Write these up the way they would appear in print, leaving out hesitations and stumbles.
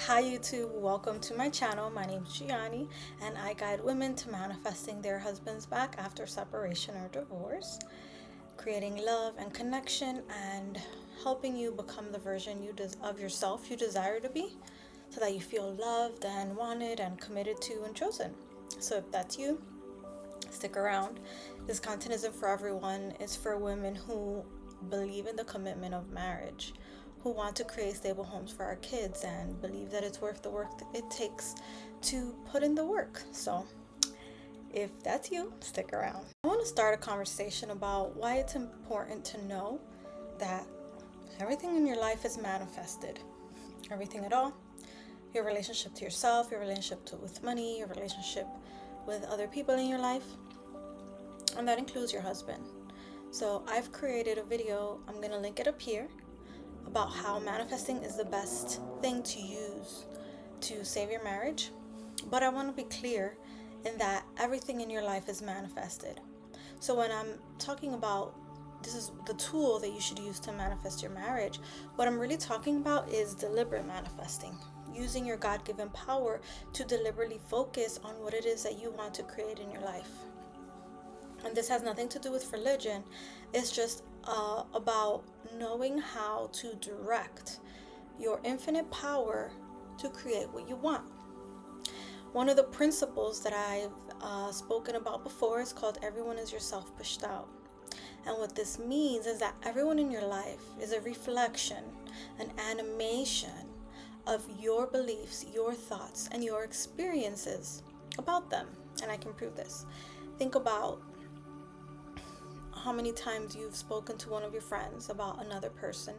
Hi YouTube, welcome to my channel. My name is Geannie and I guide women to manifesting their husbands back after separation or divorce, creating love and connection, and helping you become the version of yourself you desire to be so that you feel loved and wanted and committed to and chosen. So if that's you, stick around. This content isn't for everyone. It's for women who believe in the commitment of marriage, who want to create stable homes for our kids and believe that it's worth the work it takes to put in the work. So if that's you, stick around. I want to start a conversation about why it's important to know that everything in your life is manifested. Everything at all. Your relationship to yourself, your relationship with money, your relationship with other people in your life, and that includes your husband. So I've created a video, I'm going to link it up here, about how manifesting is the best thing to use to save your marriage. But I want to be clear in that everything in your life is manifested. So when I'm talking about this is the tool that you should use to manifest your marriage, what I'm really talking about is deliberate manifesting, using your God-given power to deliberately focus on what it is that you want to create in your life. And this has nothing to do with religion. It's just about knowing how to direct your infinite power to create what you want. One of the principles that I've spoken about before is called everyone is yourself pushed out. And what this means is that everyone in your life is a reflection, an animation of your beliefs, your thoughts, and your experiences about them. And I can prove this. Think about how many times you've spoken to one of your friends about another person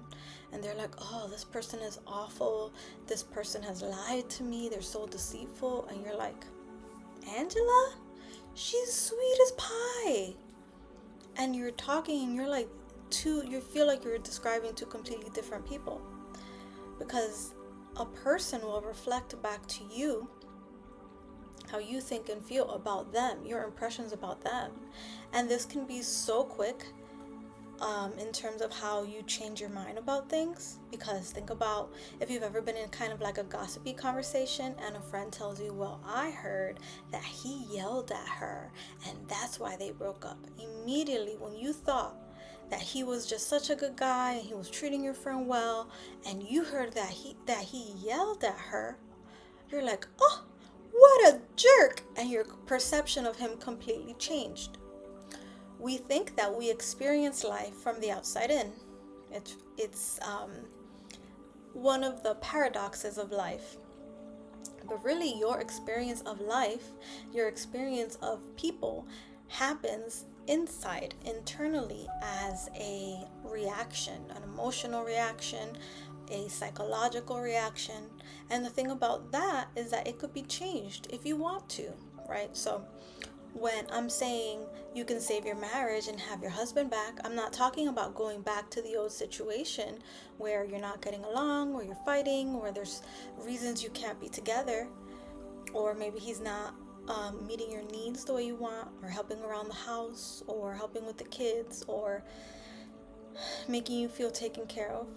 and they're like, oh, this person is awful, this person has lied to me, they're so deceitful, and you're like, Angela, she's sweet as pie. And you're talking and you're like you feel like you're describing two completely different people, because a person will reflect back to you how you think and feel about them, your impressions about them. And this can be so quick in terms of how you change your mind about things. Because think about if you've ever been in kind of like a gossipy conversation and a friend tells you, well, I heard that he yelled at her and that's why they broke up. Immediately when you thought that he was just such a good guy and he was treating your friend well, and you heard that he yelled at her, you're like, oh, what a jerk, and your perception of him completely changed. We think that we experience life from the outside in. It's one of the paradoxes of life. But really, your experience of life, your experience of people, happens inside, internally, as a reaction, an emotional reaction, a psychological reaction. And the thing about that is that it could be changed if you want to, right? So when I'm saying you can save your marriage and have your husband back, I'm not talking about going back to the old situation where you're not getting along, where you're fighting, or there's reasons you can't be together, or maybe he's not meeting your needs the way you want, or helping around the house, or helping with the kids, or making you feel taken care of.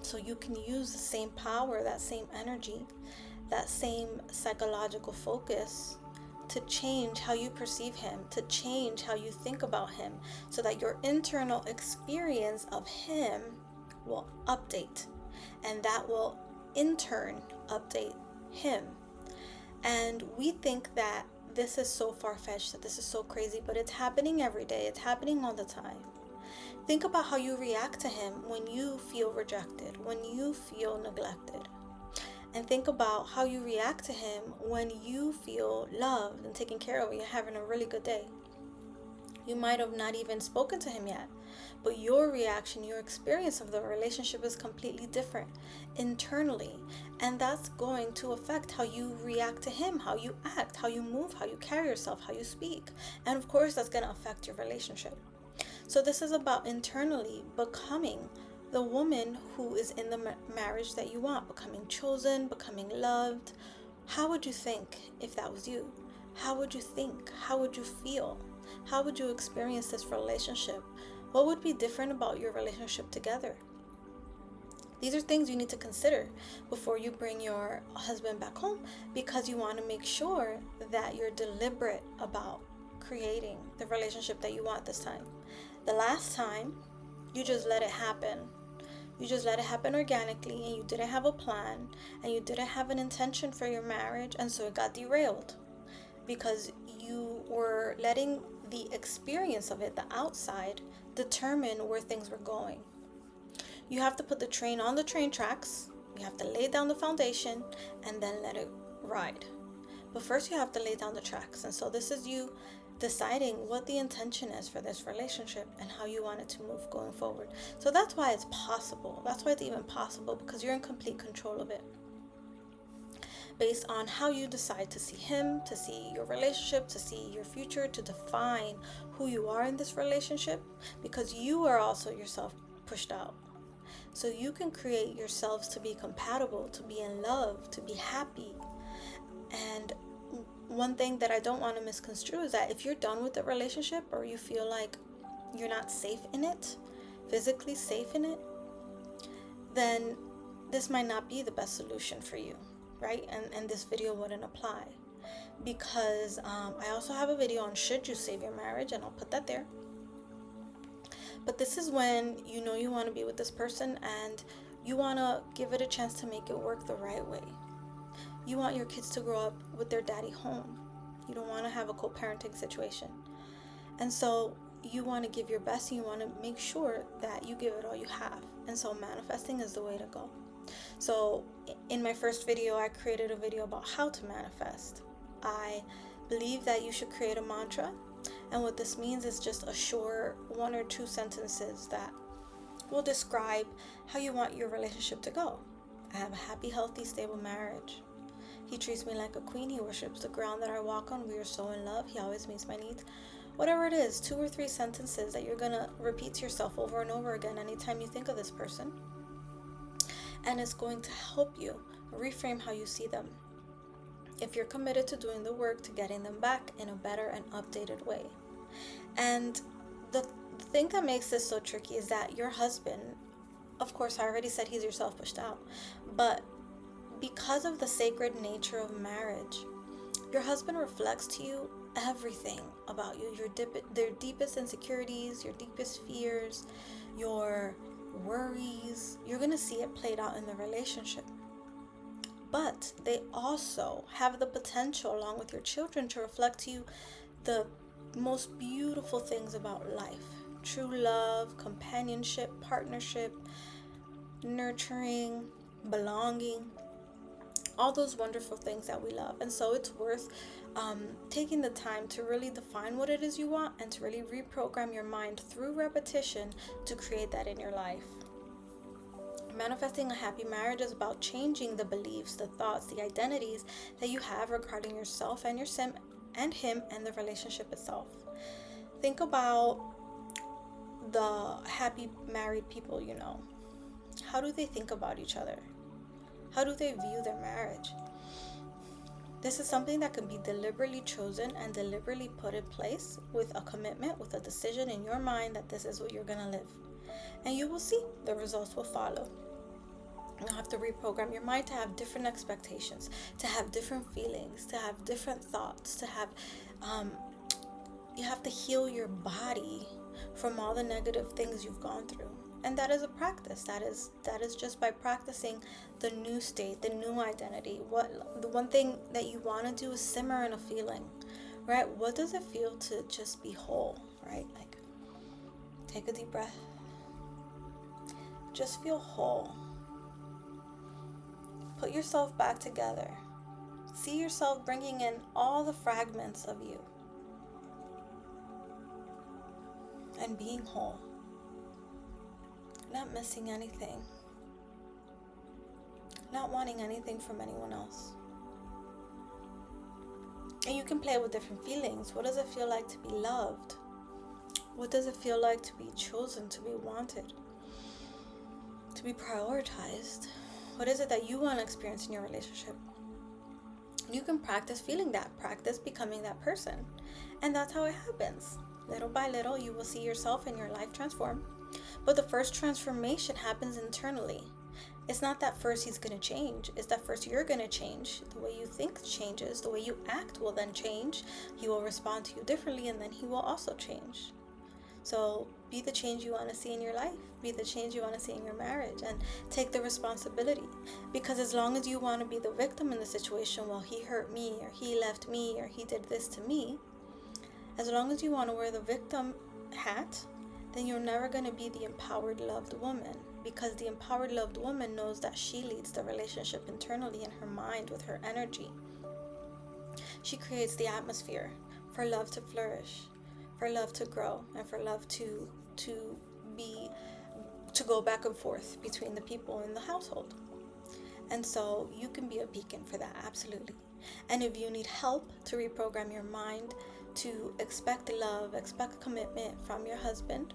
So you can use the same power, that same energy, that same psychological focus to change how you perceive him, to change how you think about him, so that your internal experience of him will update, and that will in turn update him. And we think that this is so far-fetched, that this is so crazy, but it's happening every day. It's happening all the time. Think about how you react to him when you feel rejected, when you feel neglected. And think about how you react to him when you feel loved and taken care of and you're having a really good day. You might have not even spoken to him yet, but your reaction, your experience of the relationship is completely different internally. And that's going to affect how you react to him, how you act, how you move, how you carry yourself, how you speak. And of course, that's going to affect your relationship. So this is about internally becoming the woman who is in the marriage that you want, becoming chosen, becoming loved. How would you think if that was you? How would you think? How would you feel? How would you experience this relationship? What would be different about your relationship together? These are things you need to consider before you bring your husband back home, because you want to make sure that you're deliberate about creating the relationship that you want this time. The last time, you just let it happen. You just let it happen organically, and you didn't have a plan, and you didn't have an intention for your marriage, and so it got derailed because you were letting the experience of it, the outside, determine where things were going. You have to put the train on the train tracks. You have to lay down the foundation and then let it ride. But first you have to lay down the tracks. And so this is you deciding what the intention is for this relationship and how you want it to move going forward. So that's why it's possible. That's why it's even possible, because you're in complete control of it. Based on how you decide to see him, to see your relationship, to see your future, to define who you are in this relationship, because you are also yourself pushed out. So you can create yourselves to be compatible, to be in love, to be happy. And one thing that I don't want to misconstrue is that if you're done with the relationship, or you feel like you're not safe in it, physically safe in it, then this might not be the best solution for you, right? And this video wouldn't apply, because I also have a video on should you save your marriage, and I'll put that there. But this is when you know you want to be with this person and you want to give it a chance to make it work the right way. You want your kids to grow up with their daddy home. You don't want to have a co-parenting situation. And so you want to give your best, and you want to make sure that you give it all you have. And so manifesting is the way to go. So in my first video, I created a video about how to manifest. I believe that you should create a mantra. And what this means is just a short 1 or 2 sentences that will describe how you want your relationship to go. I have a happy, healthy, stable marriage. He treats me like a queen. He worships the ground that I walk on. We are so in love. He always meets my needs. Whatever it is, 2 or 3 sentences that you're going to repeat to yourself over and over again anytime you think of this person. And it's going to help you reframe how you see them, if you're committed to doing the work to getting them back in a better and updated way. And the thing that makes this so tricky is that your husband, of course, I already said he's yourself pushed out, but because of the sacred nature of marriage, your husband reflects to you everything about you, their deepest insecurities, your deepest fears, your worries. You're going to see it played out in the relationship. But they also have the potential, along with your children, to reflect to you the most beautiful things about life. True love, companionship, partnership, nurturing, belonging, all those wonderful things that we love. And so it's worth taking the time to really define what it is you want, and to really reprogram your mind through repetition to create that in your life. Manifesting a happy marriage is about changing the beliefs, the thoughts, the identities that you have regarding yourself and him and the relationship itself. Think about the happy married people you know. How do they think about each other? How do they view their marriage? This is something that can be deliberately chosen and deliberately put in place with a commitment, with a decision in your mind that this is what you're going to live. And you will see the results will follow. You'll have to reprogram your mind to have different expectations, to have different feelings, to have different thoughts, to have, you have to heal your body from all the negative things you've gone through. And that is a practice. That is just by practicing the new state, the new identity. The one thing that you want to do is simmer in a feeling, right? What does it feel to just be whole, right? Like, take a deep breath. Just feel whole. Put yourself back together. See yourself bringing in all the fragments of you and being whole. Not missing anything. Not wanting anything from anyone else. And you can play with different feelings. What does it feel like to be loved? What does it feel like to be chosen, to be wanted, to be prioritized? What is it that you want to experience in your relationship? You can practice feeling that, practice becoming that person. And that's how it happens. Little by little, you will see yourself and your life transform. But the first transformation happens internally. It's not that first he's going to change. It's that first you're going to change. The way you think changes. The way you act will then change. He will respond to you differently, and then he will also change. So be the change you want to see in your life. Be the change you want to see in your marriage, and take the responsibility. Because as long as you want to be the victim in the situation, well, he hurt me, or he left me, or he did this to me, as long as you want to wear the victim hat, then you're never going to be the empowered, loved woman. Because the empowered, loved woman knows that she leads the relationship internally in her mind with her energy. She creates the atmosphere for love to flourish, for love to grow, and for love to go back and forth between the people in the household. And so you can be a beacon for that, absolutely. And if you need help to reprogram your mind to expect love, expect commitment from your husband,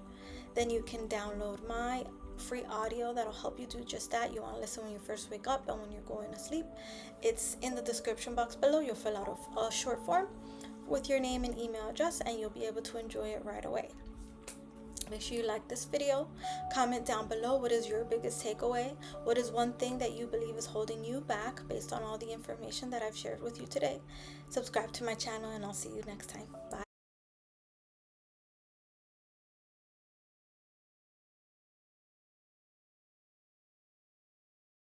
then you can download my free audio that'll help you do just that. You want to listen when you first wake up and when you're going to sleep. It's in the description box below. You'll fill out a short form with your name and email address, and you'll be able to enjoy it right away. Make sure you like this video. Comment down below, what is your biggest takeaway? What is one thing that you believe is holding you back based on all the information that I've shared with you today? Subscribe to my channel, and I'll see you next time. Bye.